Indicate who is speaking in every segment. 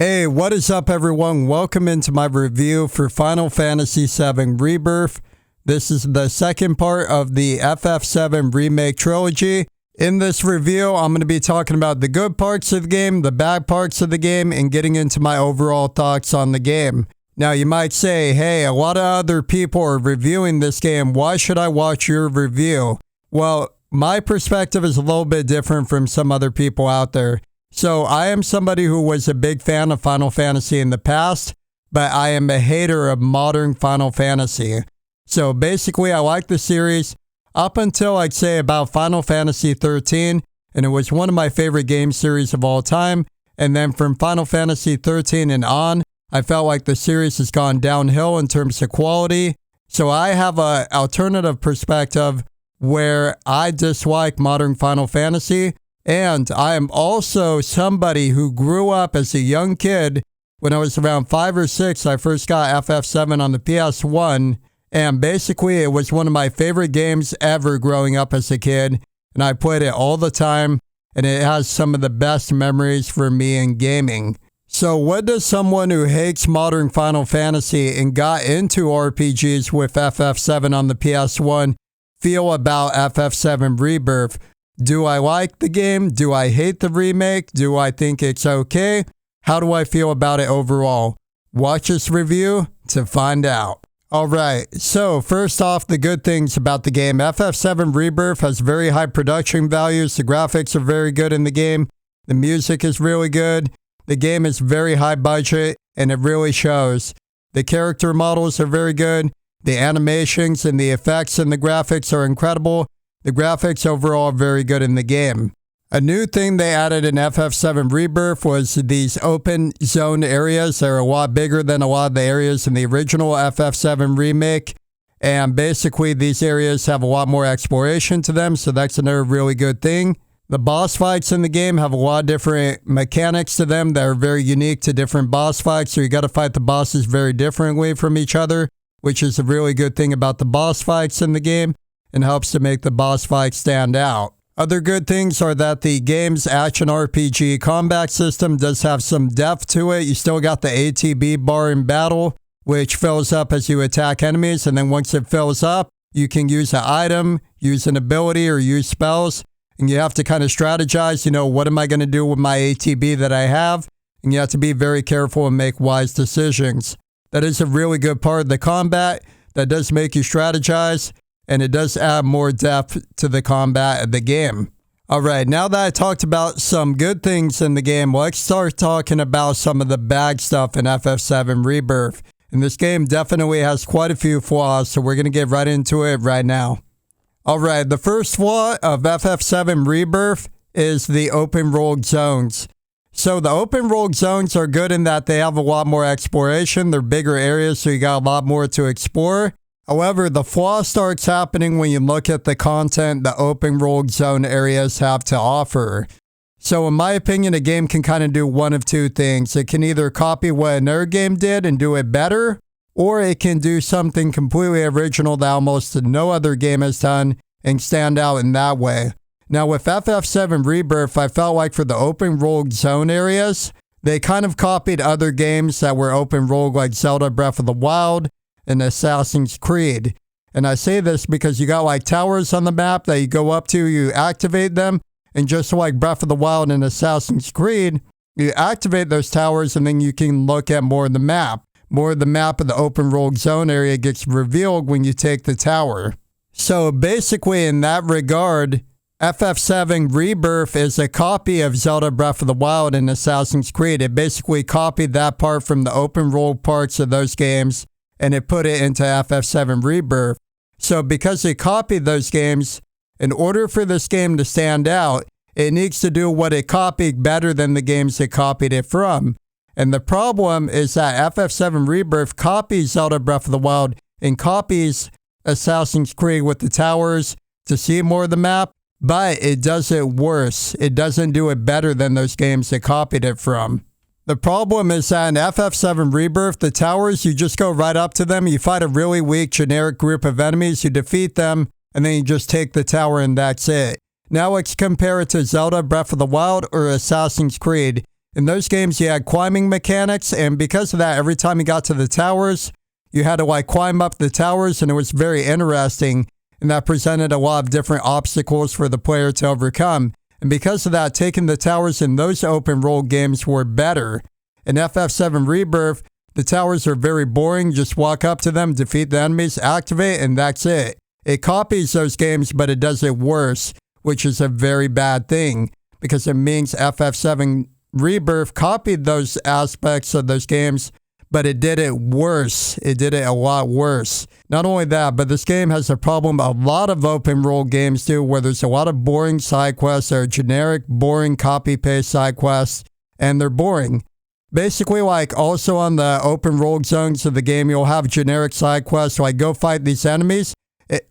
Speaker 1: Hey, what is up everyone? Welcome into my review for Final Fantasy VII Rebirth. This is the second part of the FF7 Remake trilogy. In this review, I'm going to be talking about the good parts of the game, the bad parts of the game, and getting into my overall thoughts on the game. Now, you might say, hey, a lot of other people are reviewing this game. Why should I watch your review? Well, my perspective is a little bit different from some other people out there. So I am somebody who was a big fan of Final Fantasy in the past, but I am a hater of modern Final Fantasy. So basically, I like the series up until I'd say about Final Fantasy 13, and it was one of my favorite game series of all time. And then from Final Fantasy 13 and on, I felt like the series has gone downhill in terms of quality. So I have an alternative perspective where I dislike modern Final Fantasy. And I am also somebody who grew up as a young kid. When I was around 5 or 6, I first got FF7 on the PS1. And basically, it was one of my favorite games ever growing up as a kid. And I played it all the time. And it has some of the best memories for me in gaming. So what does someone who hates modern Final Fantasy and got into RPGs with FF7 on the PS1 feel about FF7 Rebirth? Do I like the game? Do I hate the remake? Do I think it's okay? How do I feel about it overall? Watch this review to find out. Alright, so first off, the good things about the game. FF7 Rebirth has very high production values. The graphics are very good in the game. The music is really good. The game is very high budget, and it really shows. The character models are very good. The animations and the effects and the graphics are incredible. The graphics overall are very good in the game. A new thing they added in FF7 Rebirth was these open zone areas. They're a lot bigger than a lot of the areas in the original FF7 remake. And basically these areas have a lot more exploration to them, so that's another really good thing. The boss fights in the game have a lot of different mechanics to them that are very unique to different boss fights, so you got to fight the bosses very differently from each other, which is a really good thing about the boss fights in the game, and helps to make the boss fight stand out. Other good things are that the game's action RPG combat system does have some depth to it. You still got the ATB bar in battle, which fills up as you attack enemies, and then once it fills up, you can use an item, use an ability, or use spells, and you have to kind of strategize, what am I going to do with my ATB that I have? And you have to be very careful and make wise decisions. That is a really good part of the combat that does make you strategize, and it does add more depth to the combat of the game. Alright, now that I talked about some good things in the game, let's start talking about some of the bad stuff in FF7 Rebirth. And this game definitely has quite a few flaws, so we're going to get right into it right now. Alright, the first flaw of FF7 Rebirth is the open world zones. So the open world zones are good in that they have a lot more exploration. They're bigger areas, so you got a lot more to explore. However, the flaw starts happening when you look at the content the open world zone areas have to offer. So in my opinion, a game can kind of do one of two things. It can either copy what another game did and do it better, or it can do something completely original that almost no other game has done and stand out in that way. Now with FF7 Rebirth, I felt like for the open world zone areas, they kind of copied other games that were open world like Zelda Breath of the Wild and Assassin's Creed. And I say this because you got like towers on the map that you go up to, you activate them, and just like Breath of the Wild and Assassin's Creed, you activate those towers and then you can look at more of the map. More of the map of the open world zone area gets revealed when you take the tower. So basically in that regard, FF7 Rebirth is a copy of Zelda Breath of the Wild and Assassin's Creed. It basically copied that part from the open world parts of those games, and it put it into FF7 Rebirth. So because it copied those games, in order for this game to stand out, it needs to do what it copied better than the games it copied it from. And the problem is that FF7 Rebirth copies Zelda Breath of the Wild and copies Assassin's Creed with the towers to see more of the map, but it does it worse. It doesn't do it better than those games it copied it from. The problem is that in FF7 Rebirth, the towers, you just go right up to them, you fight a really weak generic group of enemies, you defeat them, and then you just take the tower and that's it. Now let's compare it to Zelda Breath of the Wild or Assassin's Creed. In those games, you had climbing mechanics, and because of that, every time you got to the towers, you had to like climb up the towers, and it was very interesting, and that presented a lot of different obstacles for the player to overcome. And because of that, taking the towers in those open world games were better. In FF7 Rebirth, the towers are very boring. Just walk up to them, defeat the enemies, activate, and that's it. It copies those games, but it does it worse, which is a very bad thing because it means FF7 Rebirth copied those aspects of those games, but it did it worse. It did it a lot worse. Not only that, but this game has a problem a lot of open world games do, where there's a lot of boring side quests that are generic, boring copy-paste side quests, and they're boring. Basically, like also on the open world zones of the game, you'll have generic side quests, like go fight these enemies.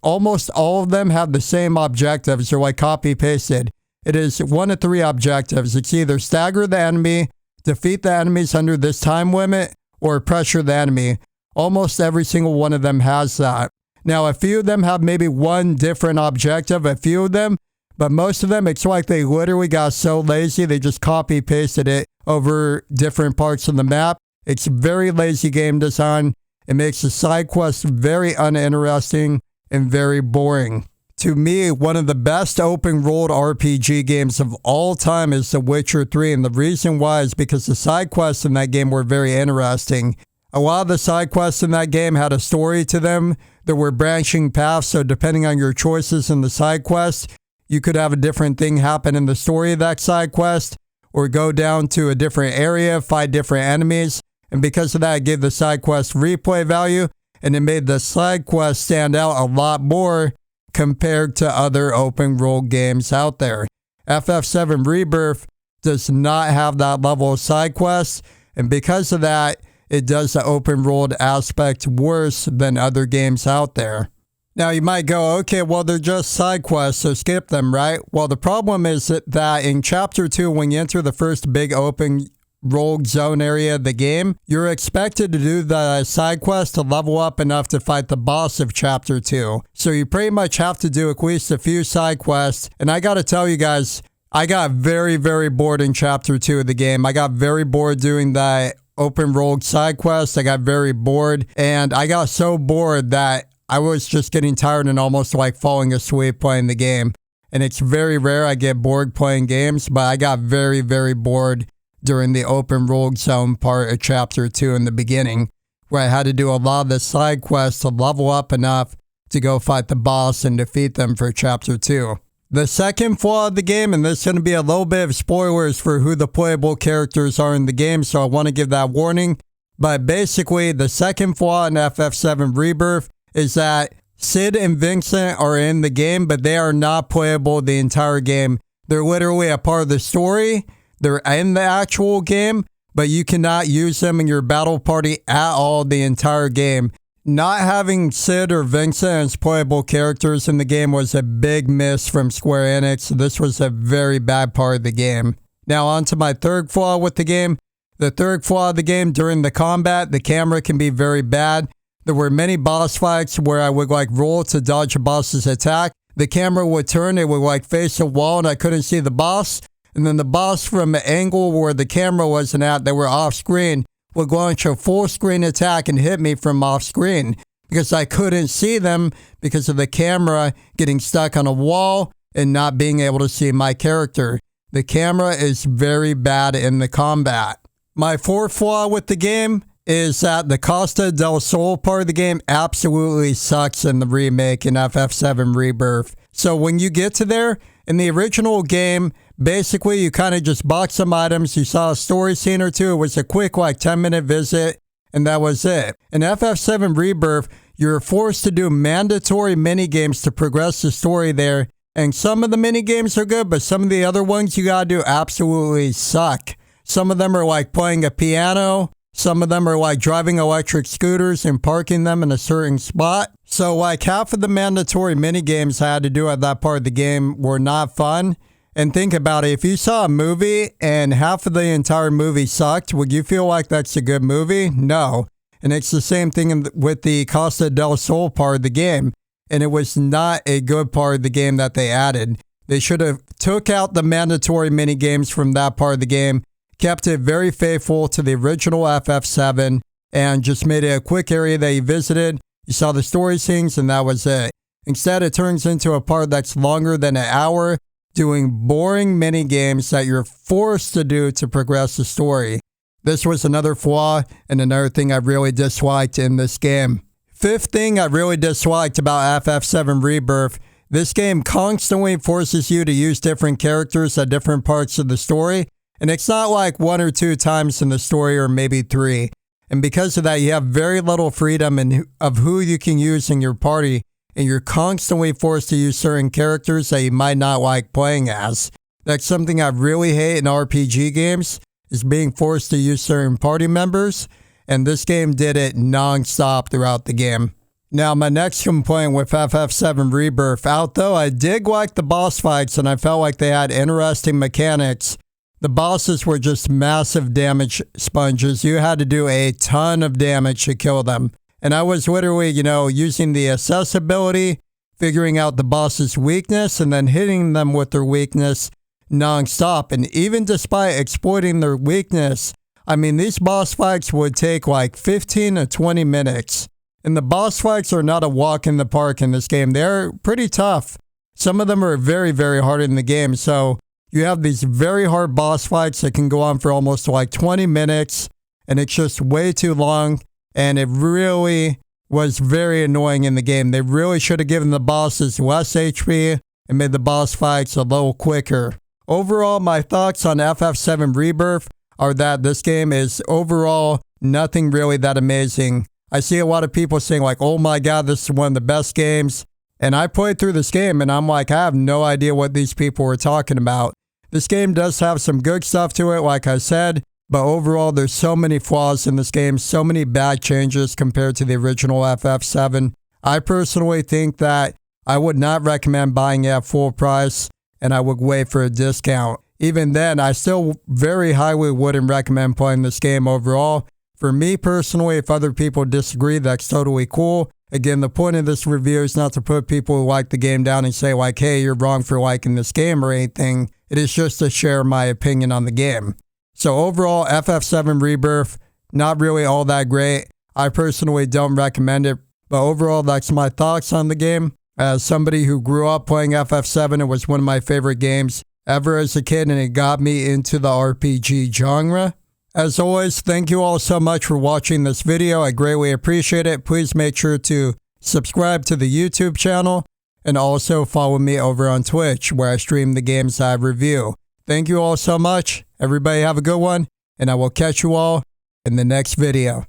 Speaker 1: Almost all of them have the same objectives. They're like copy-pasted. It is 1 of 3 objectives. It's either stagger the enemy, defeat the enemies under this time limit, or pressure the enemy. Almost every single one of them has that. Now, a few of them have maybe one different objective, a few of them, but most of them, it's like they literally got so lazy, they just copy-pasted it over different parts of the map. It's very lazy game design. It makes the side quests very uninteresting and very boring. To me, one of the best open world RPG games of all time is The Witcher 3, and the reason why is because the side quests in that game were very interesting. A lot of the side quests in that game had a story to them. There were branching paths, so depending on your choices in the side quest, you could have a different thing happen in the story of that side quest, or go down to a different area, fight different enemies, and because of that, it gave the side quest replay value, and it made the side quest stand out a lot more compared to other open world games out there. FF7 Rebirth does not have that level of side quests, and because of that, it does the open world aspect worse than other games out there. Now you might go, okay, well they're just side quests, so skip them, right? Well, the problem is that in Chapter 2, when you enter the first big open world zone area of the game, you're expected to do the side quest to level up enough to fight the boss of Chapter 2. So you pretty much have to do at least a few side quests, and I gotta tell you guys, I got very, very bored in Chapter 2 of the game. I got very bored doing the open world side quest. I got very bored, and I got so bored that I was just getting tired and almost like falling asleep playing the game. And it's very rare I get bored playing games, but I got very, very bored during the open world zone part of Chapter 2 in the beginning, where I had to do a lot of the side quests to level up enough to go fight the boss and defeat them for Chapter 2. The second flaw of the game, and there's going to be a little bit of spoilers for who the playable characters are in the game, so I want to give that warning. But basically, the second flaw in FF7 Rebirth is that Sid and Vincent are in the game, but they are not playable the entire game. They're literally a part of the story. They're in the actual game, but you cannot use them in your battle party at all the entire game. Not having Sid or Vincent as playable characters in the game was a big miss from Square Enix. This was a very bad part of the game. Now on to my third flaw with the game. The third flaw of the game, during the combat, the camera can be very bad. There were many boss fights where I would like roll to dodge a boss's attack. The camera would turn, it would like face a wall and I couldn't see the boss. And then the boss from the angle where the camera wasn't at, they were off screen, would launch a full screen attack and hit me from off screen because I couldn't see them because of the camera getting stuck on a wall and not being able to see my character. The camera is very bad in the combat. My fourth flaw with the game is that the Costa del Sol part of the game absolutely sucks in the remake in FF7 Rebirth. So when you get to there, in the original game, basically you kind of just bought some items, you saw a story scene or two, it was a quick like 10-minute visit, and that was it. In FF7 Rebirth, you're forced to do mandatory minigames to progress the story there, and some of the minigames are good, but some of the other ones you gotta do absolutely suck. Some of them are like playing a piano, some of them are like driving electric scooters and parking them in a certain spot. So like half of the mandatory minigames I had to do at that part of the game were not fun. And think about it, if you saw a movie and half of the entire movie sucked, would you feel like that's a good movie? No. And it's the same thing with the Costa del Sol part of the game. And it was not a good part of the game that they added. They should have took out the mandatory minigames from that part of the game, kept it very faithful to the original FF7 and just made it a quick area that you visited. You saw the story scenes and that was it. Instead, it turns into a part that's longer than an hour, doing boring mini games that you're forced to do to progress the story. This was another flaw and another thing I really disliked in this game. Fifth thing I really disliked about FF7 Rebirth, this game constantly forces you to use different characters at different parts of the story, and it's not like 1 or 2 times in the story or maybe 3. And because of that, you have very little freedom of who you can use in your party, and you're constantly forced to use certain characters that you might not like playing as. That's something I really hate in RPG games, is being forced to use certain party members, and this game did it non-stop throughout the game. Now, my next complaint with FF7 Rebirth, although I did like the boss fights and I felt like they had interesting mechanics, the bosses were just massive damage sponges. You had to do a ton of damage to kill them. And I was literally, using the accessibility, figuring out the boss's weakness, and then hitting them with their weakness non-stop. And even despite exploiting their weakness, I mean, these boss fights would take like 15 to 20 minutes. And the boss fights are not a walk in the park in this game. They're pretty tough. Some of them are very, very hard in the game. So you have these very hard boss fights that can go on for almost like 20 minutes. And it's just way too long. And it really was very annoying in the game. They really should have given the bosses less HP and made the boss fights a little quicker. Overall, my thoughts on FF7 Rebirth are that this game is overall nothing really that amazing. I see a lot of people saying like, oh my god, this is one of the best games. And I played through this game and I'm like, I have no idea what these people were talking about. This game does have some good stuff to it, like I said, but overall there's so many flaws in this game, so many bad changes compared to the original FF7. I personally think that I would not recommend buying it at full price and I would wait for a discount. Even then, I still very highly wouldn't recommend playing this game overall. For me personally, if other people disagree, that's totally cool. Again, the point of this review is not to put people who like the game down and say like, hey, you're wrong for liking this game or anything. It is just to share my opinion on the game. So overall, FF7 Rebirth, not really all that great. I personally don't recommend it, but overall, that's my thoughts on the game. As somebody who grew up playing FF7, it was one of my favorite games ever as a kid, and it got me into the RPG genre. As always, thank you all so much for watching this video. I greatly appreciate it. Please make sure to subscribe to the YouTube channel and also follow me over on Twitch where I stream the games I review. Thank you all so much. Everybody have a good one, and I will catch you all in the next video.